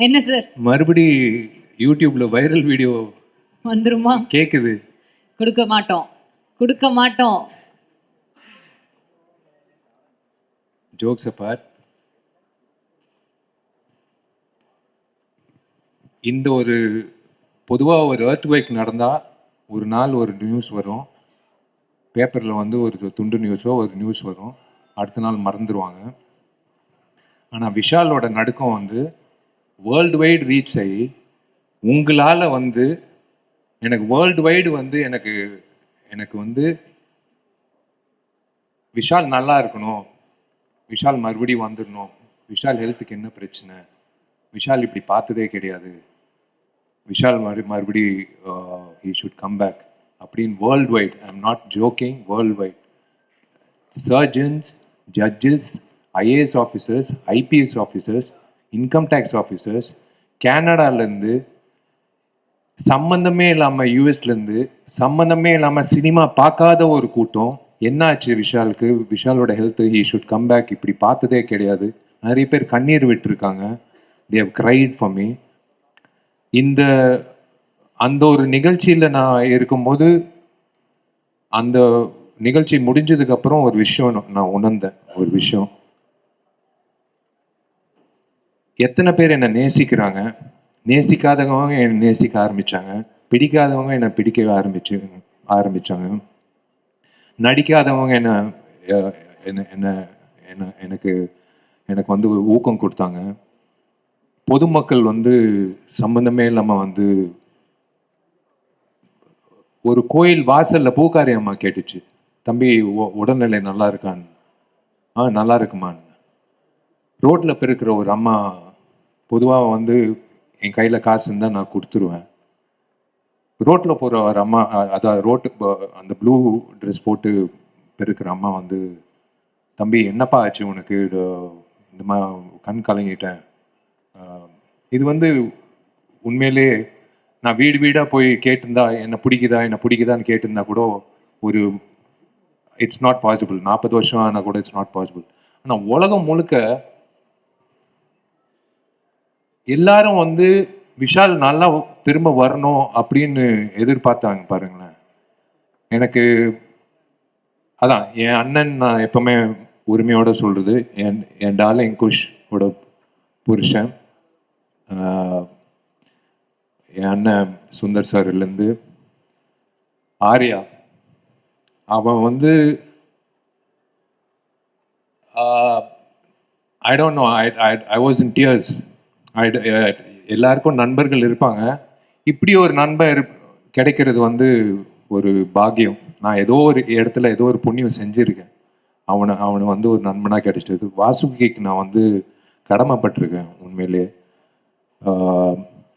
என்ன சார் மறுபடி யூடியூப்ல வைரல் வீடியோ வந்துருமா? கேக்குது. கொடுக்க மாட்டோம், கொடுக்க மாட்டோம். ஜோக்ஸ் அபார்ட், இந்த ஒரு பொதுவாக ஒரு எர்த்குவேக் நடந்தால் ஒரு நாள் ஒரு நியூஸ் வரும், பேப்பரில் வந்து ஒரு துண்டு நியூஸோ ஒரு நியூஸ் வரும், அடுத்த நாள் மறந்துடுவாங்க. ஆனால் விஷாலோட நடுக்கம் வந்து வேர்ல்டு வைடு ரீச் ஆகி உங்களால் வந்து எனக்கு வேர்ல்டு வைடு வந்து எனக்கு எனக்கு வந்து விஷால் நல்லா இருக்கணும், விஷால் மறுபடியும் வந்துடணும், விஷால் ஹெல்த்துக்கு என்ன பிரச்சனை, விஷால் இப்படி பார்த்ததே கிடையாது, விஷால் மறுபடி ஹீ ஷுட் கம் பேக் அப்படின்னு world wide, I am not joking, world wide surgeons, judges, IAS officers, IPS officers, income tax officers, கேனடாலேருந்து சம்மந்தமே இல்லாமல், யூஎஸ்லேருந்து சம்மந்தமே இல்லாமல் சினிமா பார்க்காத ஒரு கூட்டம், என்னாச்சு விஷாலுக்கு, விஷாலோட health, he should come back, இப்படி பார்த்ததே கிடையாது, நிறைய பேர் கண்ணீர் விட்டுருக்காங்க, they have cried for me. அந்த ஒரு நிகழ்ச்சியில் நான் இருக்கும்போது, அந்த நிகழ்ச்சி முடிஞ்சதுக்கப்புறம் ஒரு விஷயம் நான் உணர்ந்தேன். ஒரு விஷயம், எத்தனை பேர் என்னை நேசிக்கிறாங்க, நேசிக்காதவங்க என்னை நேசிக்க ஆரம்பித்தாங்க, பிடிக்காதவங்க என்னை பிடிக்க ஆரம்பித்தாங்க, நடிக்காதவங்க என்ன என்ன என்ன எனக்கு எனக்கு வந்து ஊக்கம் கொடுத்தாங்க, பொதுமக்கள் வந்து சம்பந்தமே இல்லாமல் வந்து ஒரு கோயில் வாசலில் பூக்காரி அம்மா கேட்டுச்சு, தம்பி உடல்நிலை நல்லா இருக்கான்னு. நல்லா இருக்குமான்னு. ரோட்டில் பெருக்கிற ஒரு அம்மா, பொதுவாக வந்து என் கையில் காசு இருந்தால் நான் கொடுத்துருவேன், ரோட்டில் போகிற ஒரு அம்மா, அதாவது ரோட்டு அந்த ப்ளூ ட்ரெஸ் போட்டு பெருக்கிற அம்மா வந்து, தம்பி என்னப்பா ஆச்சு உனக்கு, இந்த கண் கலங்கிட்டேன். இது வந்து உண்மையிலே நான் வீடு வீடாக போய் கேட்டிருந்தா, என்ன பிடிக்குதான்னு கேட்டிருந்தா கூட ஒரு இட்ஸ் நாட் பாசிபிள், 40 வருஷம் ஆனால் கூட இட்ஸ் நாட் பாசிபிள். ஆனால் உலகம் முழுக்க எல்லாரும் வந்து விஷால் நல்லா திரும்ப வரணும் அப்படின்னு எதிர்பார்த்தாங்க பாருங்களேன். எனக்கு அதான் என் அண்ணன், நான் எப்பவுமே உரிமையோட சொல்றது, என் டார்லிங் குஷோட புருஷன், என் அண்ணன் சுந்தர் சார்லேருந்து ஆர்யா, அவன் வந்து I don't know, I was in tears. எல்லாருக்கும் நண்பர்கள் இருப்பாங்க, இப்படி ஒரு நண்பர் கிடைக்கிறது வந்து ஒரு பாக்கியம். நான் ஏதோ ஒரு இடத்துல ஏதோ ஒரு புண்ணியம் செஞ்சுருக்கேன், அவனை வந்து ஒரு நண்பனாக கிடைச்சது. வாசுகிக்கு நான் வந்து கடமைப்பட்டிருக்கேன்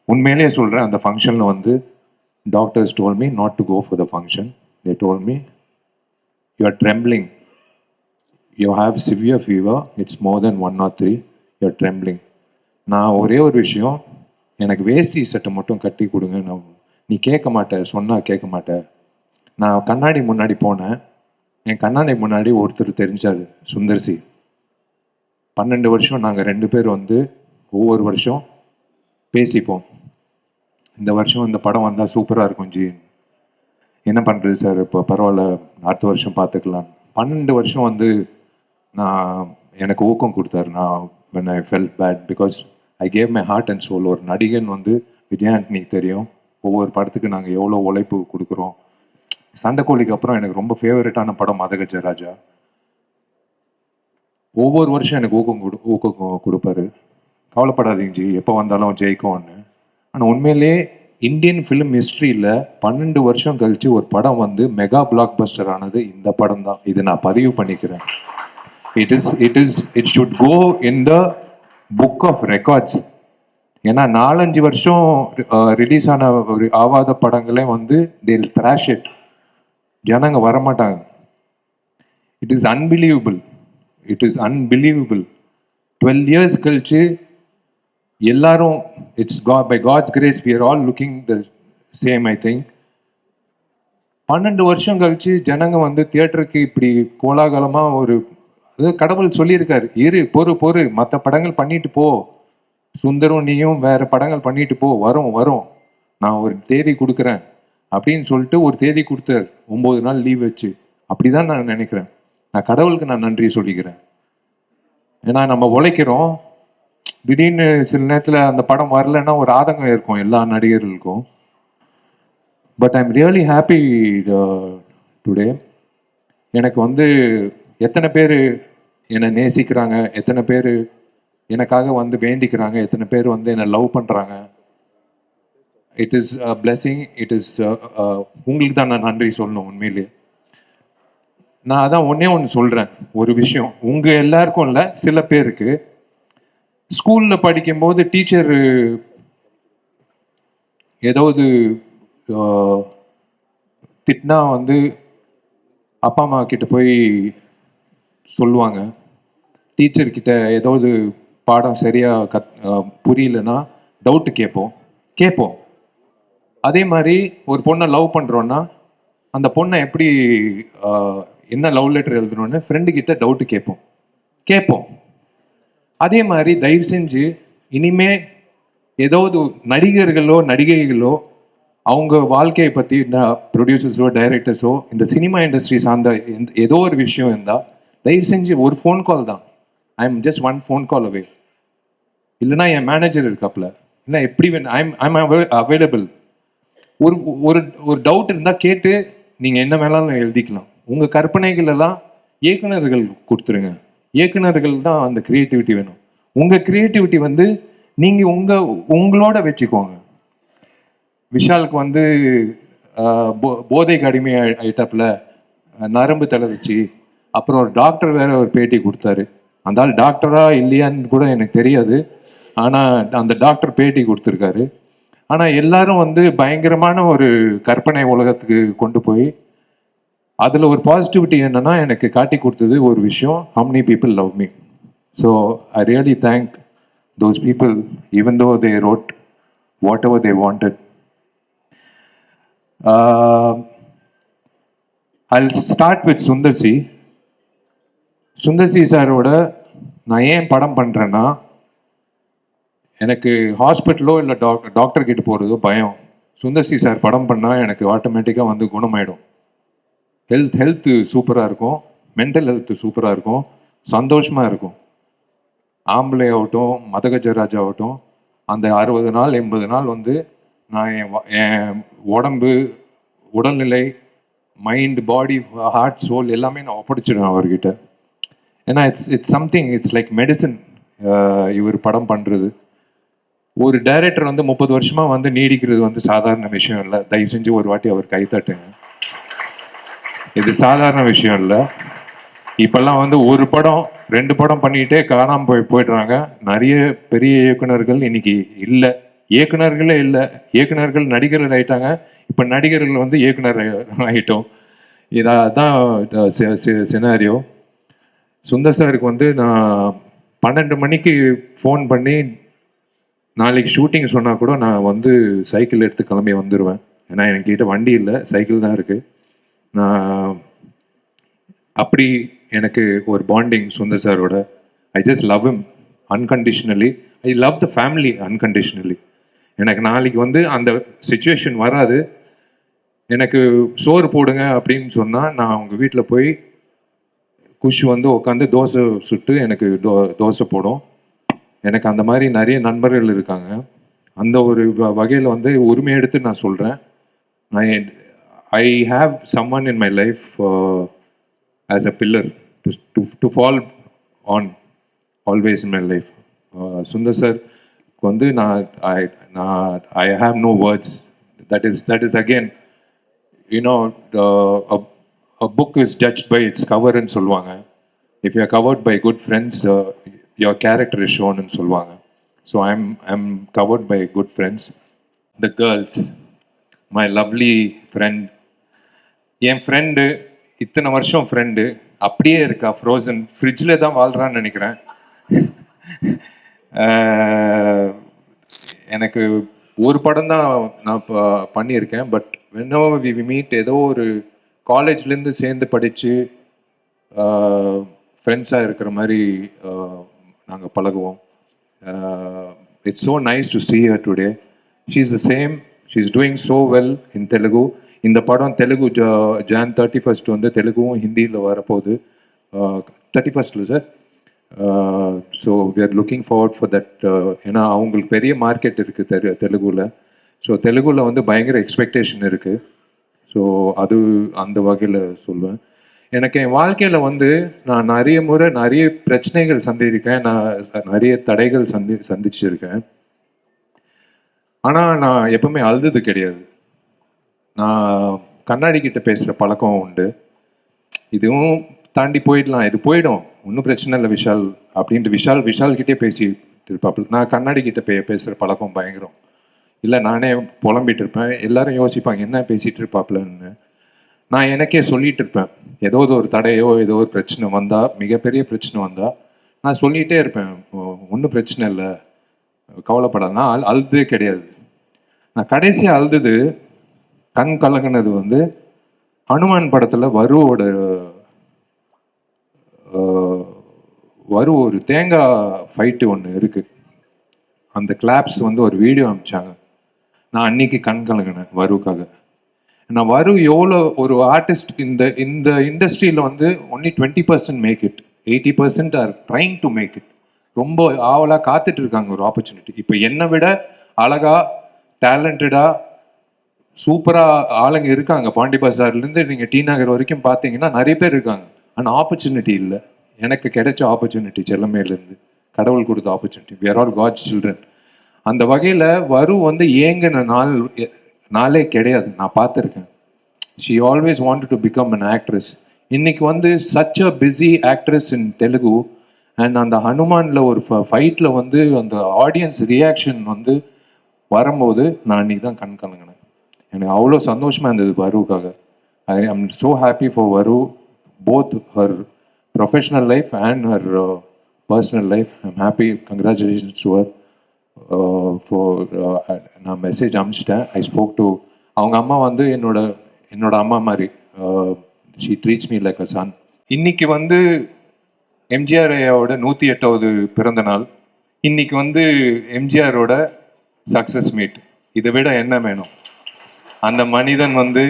உண்மையிலேயே சொல்கிறேன். அந்த ஃபங்க்ஷனில் வந்து doctors told me not to go for the function. They told me you are trembling, you have severe fever, it's more than 1 or 3, you are trembling. நான் ஒரே ஒரு விஷயம், எனக்கு வேஷ்டி சட்டை மட்டும் கட்டி கொடுங்க. நீ கேட்க மாட்டேன், சொன்னால் கேட்க மாட்டேன். நான் கண்ணாடி முன்னாடி போனேன், என் கண்ணாடி முன்னாடி ஒருத்தர் தெரிஞ்சார், சுந்தர்சி. 12 வருஷம் நாங்கள் 2 பேர் வந்து ஒவ்வொரு வருஷம் பேசிப்போம், இந்த வருஷம் இந்த படம் வந்தால் சூப்பராக இருக்கும் ஜி, என்ன பண்ணுறது சார், இப்போ பரவாயில்ல அடுத்த வருஷம் பார்த்துக்கலாம். 12 வருஷம் வந்து எனக்கு ஊக்கம் கொடுத்தாரு. நான் when I felt bad because I gave my heart and soul. ஒரு நடிகன் வந்து விஜய் ஆண்டனிக்கு தெரியும், ஒவ்வொரு படத்துக்கு நாங்கள் எவ்வளோ உழைப்பு கொடுக்குறோம். சண்டைக்கோழிக்கு அப்புறம் எனக்கு ரொம்ப ஃபேவரட்டான படம் மதகஜராஜா. ஒவ்வொரு வருஷம் எனக்கு ஊக்கம் கொடுப்பாரு, கவலைப்படாதீங்க ஜி, எப்போ வந்தாலும் ஜெயிக்கும்னு. ஆனால் உண்மையிலே இந்தியன் ஃபிலிம் ஹிஸ்ட்ரியில் 12 வருஷம் கழித்து ஒரு படம் வந்து மெகா பிளாக் பஸ்டர் ஆனது இந்த படம் தான். இது நான் பதிவு பண்ணிக்கிறேன். It should go in the book of records. ஏன்னா 4-5 வருஷம் ரிலீஸ் ஆகாத படங்களே வந்து they'll thrash it, ஜனங்க வரமாட்டாங்க. It is unbelievable. 12 years கழிச்சு எல்லாரும், it's by God's grace we are all looking the same, I think. 12 வருஷம் கழிச்சு ஜனங்க வந்து தியேட்டருக்கு இப்படி கோலாகலமாக ஒரு, கடவுள் சொல்லியிருக்காரு, பொறு மற்ற படங்கள் பண்ணிட்டு போ, சுந்தரும் நீயும் வேற படங்கள் பண்ணிட்டு போ, வரும் வரும், நான் ஒரு தேதி கொடுக்குறேன் அப்படின்னு சொல்லிட்டு ஒரு தேதி கொடுத்தார், 9 நாள் லீவ் வச்சு. அப்படிதான் நான் நினைக்கிறேன். நான் கடவுளுக்கு நான் நன்றி சொல்லிக்கிறேன். ஏன்னா நம்ம உழைக்கிறோம், திடீர்னு சில நேரத்தில் அந்த படம் வரலன்னா ஒரு ஆதங்கம் இருக்கும் எல்லா நடிகர்களுக்கும். But I'm really happy today. எனக்கு வந்து எத்தனை பேர் என்னை நேசிக்கிறாங்க, எத்தனை பேர் எனக்காக வந்து வேண்டிக்கிறாங்க, எத்தனை பேர் வந்து என்னை லவ் பண்ணுறாங்க. It is blessing. It is உங்களுக்கு தான் நான் நன்றி சொல்லணும் உண்மையிலேயே. நான் அதான் ஒன்று சொல்கிறேன், ஒரு விஷயம் உங்கள் எல்லாருக்கும் இல்லை, சில பேருக்கு ஸ்கூலில் படிக்கும்போது டீச்சர் ஏதாவது திட்டினா வந்து அப்பா அம்மா கிட்ட போய் சொல்லுவாங்க. டீச்சர்கிட்ட ஏதாவது பாடம் சரியாக புரியலன்னா டவுட்டு கேட்போம். அதே மாதிரி ஒரு பொண்ணை லவ் பண்ணுறோன்னா அந்த பொண்ணை எப்படி என்ன லவ் லெட்டர் எழுதணும்னு ஃப்ரெண்டுக்கிட்ட டவுட்டு கேட்போம். அதே மாதிரி தயவு செஞ்சு இனிமே ஏதாவது நடிகர்களோ நடிகைகளோ அவங்க வாழ்க்கையை பற்றி ப்ரொடியூசர்ஸோ டைரக்டர்ஸோ இந்த சினிமா இண்டஸ்ட்ரி சார்ந்த ஏதோ ஒரு விஷயம் இருந்தால் தயவு செஞ்சு ஒரு ஃபோன் கால் தான். I am just one phone call away. இல்லைனா என் மேனேஜர் இருக்காப்புல, இல்லை எப்படி ஐம் அவைலபிள். ஒரு ஒரு ஒரு டவுட் இருந்தால் கேட்டு நீங்கள் என்ன வேணாலும் எழுதிக்கலாம். உங்கள் கற்பனைகள் எல்லாம் இயக்குனர்கள் கொடுத்துருங்க. இயக்குனர்கள் தான் அந்த க்ரியேட்டிவிட்டி வேணும். உங்கள் க்ரியேட்டிவிட்டி வந்து நீங்கள் உங்களோட வச்சுக்கோங்க. விஷாலுக்கு வந்து போதைக்கு அடிமை ஆயிட்டாப்புல, நரம்பு தளர்ச்சி. அப்புறம் ஒரு டாக்டர் வேற ஒரு பேட்டி கொடுத்தாரு. அந்த ஆள் டாக்டரா இல்லையான்னு கூட எனக்கு தெரியாது, ஆனால் அந்த டாக்டர் பேட்டி கொடுத்துருக்காரு. ஆனால் எல்லாரும் வந்து பயங்கரமான ஒரு கற்பனை உலகத்துக்கு கொண்டு போய் அதில் ஒரு பாசிட்டிவிட்டி என்னன்னா எனக்கு காட்டி கொடுத்தது ஒரு விஷயம், how many people love me. So I really thank those people even though they wrote whatever they wanted. I'll start with Sundar C. Sundar C சாரோட நான் ஏன் படம் பண்ணுறேன்னா, எனக்கு ஹாஸ்பிட்டலோ இல்லை டாக்டர் கிட்ட போகிறதோ பயம். சுந்தர்சி சார் படம் பண்ணால் எனக்கு ஆட்டோமேட்டிக்காக வந்து குணமாயிடும். ஹெல்த்து சூப்பராக இருக்கும், மென்டல் ஹெல்த்து சூப்பராக இருக்கும், சந்தோஷமாக இருக்கும். ஆம்பளை ஆகட்டும் மதகஜராஜ் ஆகட்டும், அந்த 60 நாள் 80 நாள் வந்து நான் என் உடம்பு உடல்நிலை மைண்ட் பாடி ஹார்ட் சோல் எல்லாமே நான் ஒப்படைச்சிடுவேன் அவர்கிட்ட. ஏன்னா it's something, it's like medicine. இவர் படம் பண்ணுறது, ஒரு டைரக்டர் வந்து 30 வருஷமாக வந்து நீடிக்கிறது வந்து சாதாரண விஷயம் இல்லை. தயவு செஞ்சு ஒரு வாட்டி அவர் கைத்தட்டுங்க. இது சாதாரண விஷயம் இல்லை. இப்பெல்லாம் வந்து ஒரு படம் 2 படம் பண்ணிக்கிட்டே காணாமல் போயிடுறாங்க. நிறைய பெரிய இயக்குனர்கள் இன்னைக்கு இல்லை, இயக்குனர்களே இல்லை. இயக்குனர்கள் நடிகர்கள் ஆயிட்டாங்க, இப்போ நடிகர்கள் வந்து இயக்குனர் ஆகிட்டோம். இதான் சினாரியோ. சுந்தர் சாருக்கு வந்து நான் 12 மணிக்கு ஃபோன் பண்ணி நாளைக்கு ஷூட்டிங் சொன்னால் கூட நான் வந்து சைக்கிள் எடுத்து கிளம்பி வந்துடுவேன். ஏன்னா என்கிட்ட வண்டி இல்லை, சைக்கிள் தான் இருக்குது. நான் அப்படி எனக்கு ஒரு பாண்டிங் சுந்தர் சாரோட. I just love him unconditionally. I love the family unconditionally. எனக்கு நாளைக்கு வந்து அந்த சுச்சுவேஷன் வராது. எனக்கு சோறு போடுங்க அப்படின்னு சொன்னால் நான் அவங்க வீட்டில் போய் குஷ் வந்து உட்காந்து தோசை சுட்டு எனக்கு தோசை போடும். எனக்கு அந்த மாதிரி நிறைய நண்பர்கள் இருக்காங்க. அந்த ஒரு வகையில் வந்து உரிமை எடுத்து நான் சொல்கிறேன், I have someone in my life as a pillar to fall on always in my life. Sundar sir வந்து I have no words. That is again, you know, a book is judged by its cover ன்னு சொல்லுவாங்க. If you are covered by good friends, your character is shown ன்னு சொல்லுவாங்க. So I'm covered by good friends. The girls, my lovely friend, N friend, இத்தனை வருஷம் friend அப்படியே இருக்கா, frozen ஃப்ரிட்ஜில் தான் வாழ்கிறான்னு நினைக்கிறேன். எனக்கு ஒரு படம் தான் நான் இப்போ பண்ணியிருக்கேன். பட் whenever we meet, ஏதோ ஒரு காலேஜ்லேருந்து சேர்ந்து படித்து ஃப்ரெண்ட்ஸாக இருக்கிற மாதிரி நாங்கள் பழகுவோம். It's so nice to see her today. She's the same. She's doing so well in Telugu. இந்த படம் தெலுங்கு ஜான் 31st வந்து தெலுங்கும் ஹிந்தியில் வரப்போகுது. 31st sir. So we are looking forward for that. ஏன்னா அவங்களுக்கு பெரிய மார்க்கெட் இருக்குது தெலுங்குல. ஸோ தெலுங்குல வந்து பயங்கர எக்ஸ்பெக்டேஷன் இருக்குது. ஸோ அது அந்த வகையில் சொல்லுவேன். எனக்கு என் வாழ்க்கையில் வந்து நான் நிறைய முறை நிறைய பிரச்சனைகள் சந்திருக்கேன். நான் நிறைய தடைகள் சந்திச்சிருக்கேன். ஆனால் நான் எப்பவுமே அழுதது கிடையாது. நான் கண்ணாடி கிட்ட பேசுகிற பழக்கம் உண்டு. இதுவும் தாண்டி போயிடலாம், இது போயிடும், ஒன்றும் பிரச்சனை இல்லை விஷால் அப்படின்ட்டு விஷால் கிட்டே பேசிட்டு இருப்பாப்புல. நான் கண்ணாடி கிட்ட பேசுகிற பழக்கம் பயங்கரம். இல்லை நானே புலம்பிட்டு இருப்பேன். எல்லாரும் யோசிப்பாங்க என்ன பேசிகிட்டு இருப்பாப்புலன்னு. நான் எனக்கே சொல்லிட்டு இருப்பேன். ஏதோ ஒரு தடையோ ஏதோ ஒரு பிரச்சனை வந்தால், மிகப்பெரிய பிரச்சனை வந்தால் நான் சொல்லிகிட்டே இருப்பேன், ஒன்றும் பிரச்சனை இல்லை, கவலைப்படாது. நான் அழுதே கிடையாது. நான் கடைசியாக அழுதது, கண் கலங்கினது வந்து ஹனுமான் படத்தில் ஒரு தேங்காய் ஃபைட்டு ஒன்று இருக்குது. அந்த கிளாப்ஸ் வந்து ஒரு வீடியோ அனுப்பிச்சாங்க. நான் அன்னைக்கு கண் கலங்கினேன் வருக்காக. நான் எவ்வளோ ஒரு ஆர்டிஸ்ட் இந்த இண்டஸ்ட்ரியில் வந்து only 20% make it, 80% are trying to make it. ரொம்ப ஆவலாக காத்துட்டு இருக்காங்க ஒரு ஆப்பர்ச்சுனிட்டி. இப்போ என்னை விட அழகா டேலண்டடாக சூப்பராக ஆளுங்க இருக்காங்க. பாண்டி பஜார்லேருந்து நீங்கள் டி நகர் வரைக்கும் பார்த்தீங்கன்னா நிறைய பேர் இருக்காங்க. ஆனால் ஆப்பர்ச்சுனிட்டி இல்லை. எனக்கு கிடைச்ச ஆப்பர்ச்சுனிட்டி செல்லமேலேருந்து கடவுள் கொடுத்த opportunity. We are all God's children. அந்த வகையில் வந்து ஏங்கின நாளே கிடையாது. நான் பார்த்துருக்கேன். She always wanted to become an actress. இன்னைக்கு வந்து such a busy actress in Telugu. And அந்த ஹனுமானில் ஒரு ஃபைட்டில் வந்து அந்த ஆடியன்ஸ் ரியாக்ஷன் வந்து வரும்போது நான் அன்றைக்கி தான் கண் கலங்கினேன். எனக்கு அவ்வளோ சந்தோஷமாக இருந்தது வருவுக்காக. I am so happy for Varu, both her professional life and her personal life. I'm happy. Congratulations to her நான் மெசேஜ் அனுப்பிச்சிட்டேன். ஐ ஸ்போக் டு அவங்க அம்மா வந்து என்னோட அம்மா மாதிரி. She treats me like a son. இன்னைக்கு வந்து எம்ஜிஆர் ஐயாவோட 108வது பிறந்த நாள். இன்னைக்கு வந்து எம்ஜிஆரோட சக்ஸஸ் மீட். இதை விட என்ன வேணும்? அந்த மனிதன் வந்து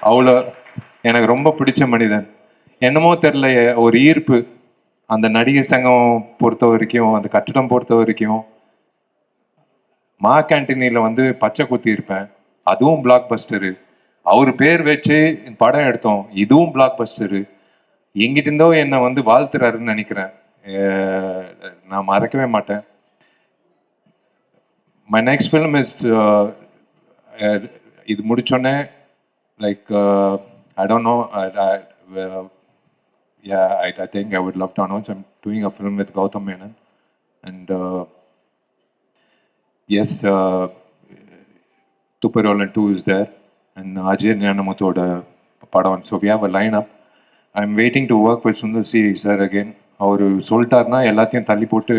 அவ்வளோ எனக்கு ரொம்ப பிடிச்ச மனிதன். என்னமோ தெரில, ஒரு ஈர்ப்பு. அந்த நடிகர் சங்கம் பொறுத்த வரைக்கும், அந்த கட்டிடம் பொறுத்த வரைக்கும், மா கேன்டீனில் வந்து பச்சை குத்தி இருப்பேன், அதுவும் பிளாக் பஸ்டரு. அவர் பேர் வச்சு படம் எடுத்தோம், இதுவும் பிளாக் பஸ்டரு. எங்கிட்ட இருந்தோ என்னை வந்து வாழ்த்துறாருன்னு நினைக்கிறேன். நான் மறக்கவே மாட்டேன். மை நெக்ஸ்ட் ஃபிலிம் இஸ் இது முடிச்சோடனே like I don't no, I think I would love to announce I'm doing a film with Gautam Menon. And yes, Tupparolan 2 is there, and Ajay Nyanamuthoda padam. So we have a lineup. I'm waiting to work with Sundar C sir again. அவர் சொல்லிட்டாருன்னா எல்லாத்தையும் தள்ளி போட்டு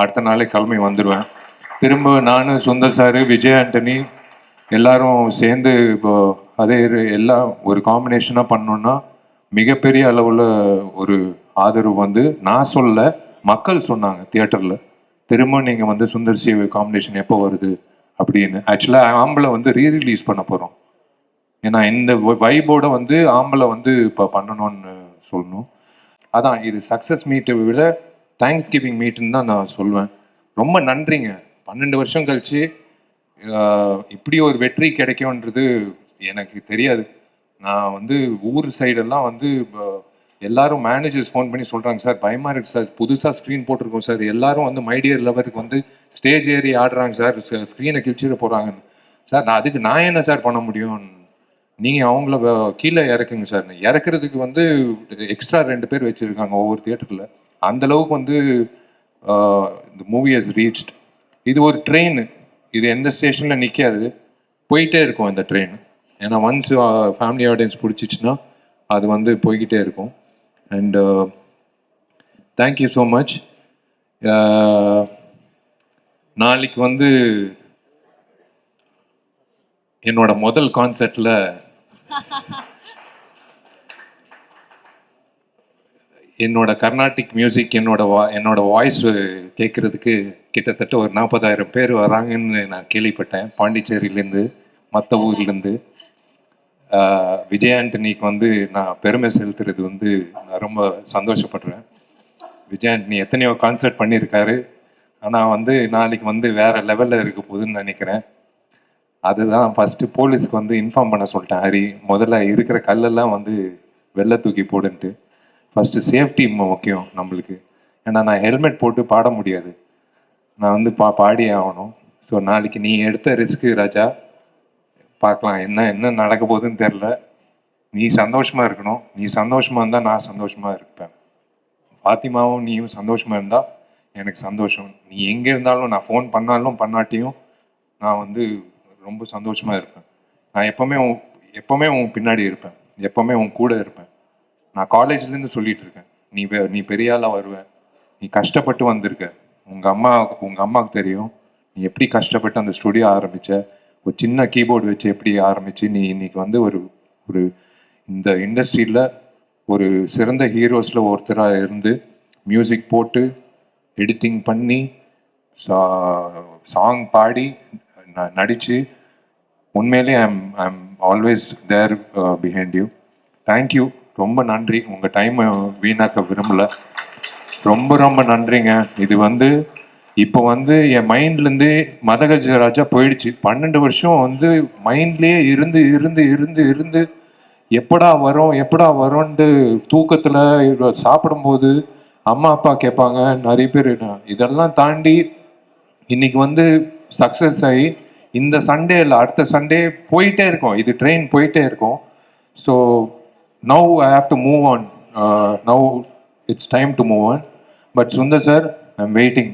அடுத்த நாளே கிளம்பி வந்துடுவேன். திரும்ப நான், சுந்தர் சார், விஜய் ஆண்டனி எல்லாரும் சேர்ந்து இப்போ அதே எல்லாம் ஒரு காம்பினேஷனாக பண்ணோன்னா மிகப்பெரிய அளவில் ஒரு ஆதரவு வந்து நான் சொல்ல, மக்கள் சொன்னாங்க தியேட்டரில். திரும்ப நீங்கள் வந்து சுந்தர் சி காம்பினேஷன் எப்போ வருது அப்படின்னு. ஆக்சுவலாக ஆம்பளை வந்து ரீரிலீஸ் பண்ண போகிறோம். ஏன்னா இந்த வைபோட வந்து ஆம்பளை வந்து இப்போ பண்ணணும்னு சொல்லணும். அதான் இது சக்ஸஸ் மீட்டை விட தேங்க்ஸ் கிவிங் மீட்டுன்னு தான் நான் சொல்லுவேன். ரொம்ப நன்றிங்க. 12 வருஷம் கழிச்சு இப்படி ஒரு வெற்றி கிடைக்கும்ன்றது எனக்கு தெரியாது. நான் வந்து ஊர் சைடெல்லாம் வந்து எல்லாரும் மேனேஜர்ஸ் ஃபோன் பண்ணி சொல்கிறாங்க, சார் பயமாக இருக்குது சார், புதுசாக ஸ்க்ரீன் போட்டிருக்கோம் சார், எல்லாரும் வந்து மைடியர் லெவலுக்கு வந்து ஸ்டேஜ் ஏறி ஆடுறாங்க சார், ஸ்க்ரீனை கிழிச்சிட போகிறாங்கன்னு. சார் நான் என்ன சார் பண்ண முடியும்? நீங்கள் அவங்கள கீழே இறக்குங்க சார். இறக்குறதுக்கு வந்து எக்ஸ்ட்ரா 2 பேர் வச்சுருக்காங்க ஒவ்வொரு தியேட்டரில். அந்தளவுக்கு வந்து இந்த மூவி ஹஸ் ரீச்ட். இது ஒரு ட்ரெயின். இது எந்த ஸ்டேஷனில் நிற்காது, போயிட்டே இருக்கும் இந்த ட்ரெயின். ஏன்னா ஒன்ஸ் ஃபேமிலி ஆடியன்ஸ் பிடிச்சிச்சின்னா அது வந்து போய்கிட்டே இருக்கும். And thank you so much. நாளைக்கு வந்து என்னோட முதல் கான்சர்ட்டில் என்னோட கர்நாடிக் மியூசிக் என்னோட வாய்ஸ் கேட்குறதுக்கு கிட்டத்தட்ட ஒரு 40,000 பேர் வராங்கன்னு நான் கேள்விப்பட்டேன். பாண்டிச்சேரியிலேருந்து, மற்ற ஊர்லேருந்து. விஜய் ஆண்டனிக்கு வந்து நான் பெருமை செலுத்துறது வந்து நான் ரொம்ப சந்தோஷப்படுறேன். விஜய் ஆண்டனி எத்தனையோ கான்சர்ட் பண்ணியிருக்காரு. ஆனால் வந்து நாளைக்கு வந்து வேறு லெவலில் இருக்க போகுதுன்னு நினைக்கிறேன். அதுதான் ஃபஸ்ட்டு போலீஸ்க்கு வந்து இன்ஃபார்ம் பண்ண சொல்லிட்டேன். ஹரி, முதல்ல இருக்கிற கல்லெல்லாம் வந்து வெளில தூக்கி போடுன்ட்டு. ஃபஸ்ட்டு சேஃப்டி முக்கியம் நம்மளுக்கு. ஏன்னா நான் ஹெல்மெட் போட்டு பாட முடியாது. நான் வந்து பாடியே ஆகணும். ஸோ நாளைக்கு நீ எடுத்த ரிஸ்க்கு ராஜா, பார்க்கலாம் என்ன நடக்க போகுதுன்னு தெரில. நீ சந்தோஷமாக இருக்கணும். நீ சந்தோஷமாக இருந்தால் நான் சந்தோஷமாக இருப்பேன். ஃபாத்திமாவும் நீயும் சந்தோஷமாக இருந்தால் எனக்கு சந்தோஷம். நீ எங்கே இருந்தாலும், நான் ஃபோன் பண்ணாலும் பண்ணாட்டியும் நான் வந்து ரொம்ப சந்தோஷமாக இருப்பேன். நான் எப்போவுமே உன் பின்னாடி இருப்பேன். எப்போவுமே உன் கூட இருப்பேன். நான் காலேஜ்லேருந்து சொல்லிட்டு இருக்கேன், நீ பெரிய ஆளாக வருவேன். நீ கஷ்டப்பட்டு வந்திருக்க. உங்கள் அம்மாவுக்கு தெரியும் நீ எப்படி கஷ்டப்பட்டு அந்த ஸ்டுடியோ ஆரம்பித்த. ஒரு சின்ன கீபோர்டு வச்சு எப்படி ஆரம்பித்து நீ இன்னைக்கு வந்து ஒரு இந்த இண்டஸ்ட்ரியில் ஒரு சிறந்த ஹீரோஸில் ஒருத்தராக இருந்து மியூசிக் போட்டு எடிட்டிங் பண்ணி சாங் பாடி நடித்து உண்மையிலே I'm always there behind you. Thank you. ரொம்ப நன்றி. உங்கள் டைமை வீணாக்க விரும்பலை. ரொம்ப நன்றிங்க. இது வந்து இப்போ வந்து என் மைண்ட்லேருந்து மதகஜராஜா போயிடுச்சு. 12 வருஷம் வந்து மைண்ட்லேயே இருந்து எப்படா வரோன்ட்டு தூக்கத்தில் சாப்பிடும்போது அம்மா அப்பா கேட்பாங்க நிறைய பேர். இதெல்லாம் தாண்டி இன்னைக்கு வந்து சக்ஸஸ் ஆகி இந்த சண்டே இல்லை அடுத்த சண்டே போயிட்டே இருக்கோம். இது ட்ரெயின் போயிட்டே இருக்கும். So now I have to move on. Now it's time to move on. But Sundar sir, I am waiting.